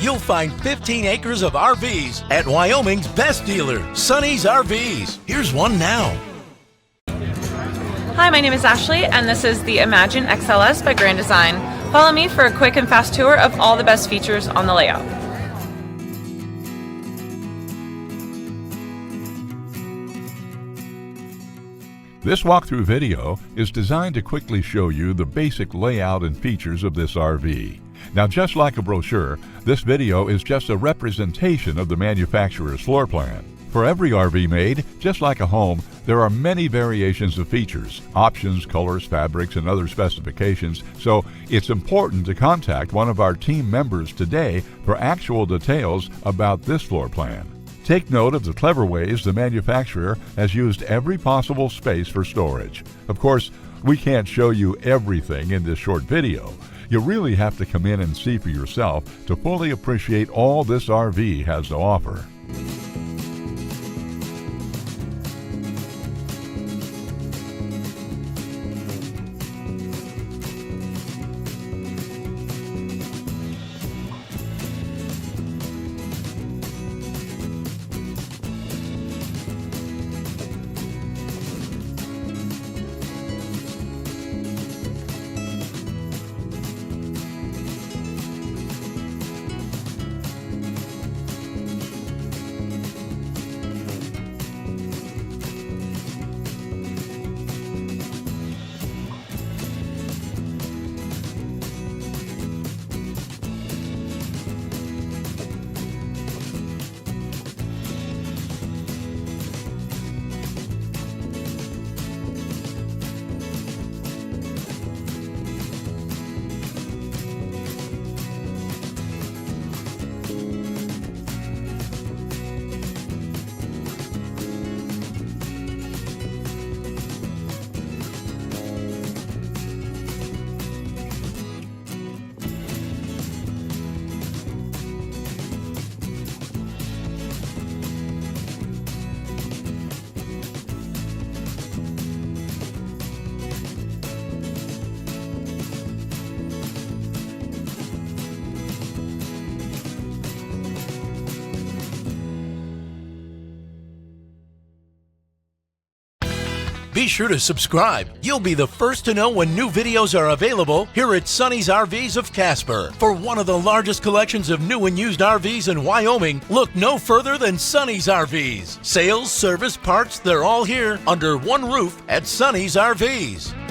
you'll find 15 acres of RVs at Wyoming's best dealer, Sonny's RVs. Here's one now. Hi, my name is Ashley, and this is the Imagine XLS by Grand Design. Follow me for a quick and fast tour of all the best features on the layout. This walkthrough video is designed to quickly show you the basic layout and features of this RV. Now, just like a brochure, this video is just a representation of the manufacturer's floor plan. For every RV made, just like a home, there are many variations of features, options, colors, fabrics, and other specifications, so it's important to contact one of our team members today for actual details about this floor plan. Take note of the clever ways the manufacturer has used every possible space for storage. Of course, we can't show you everything in this short video. You really have to come in and see for yourself to fully appreciate all this RV has to offer. Be sure to subscribe. You'll be the first to know when new videos are available here at Sonny's RVs of Casper. For one of the largest collections of new and used RVs in Wyoming, look no further than Sonny's RVs. Sales, service, parts, they're all here under one roof at Sonny's RVs.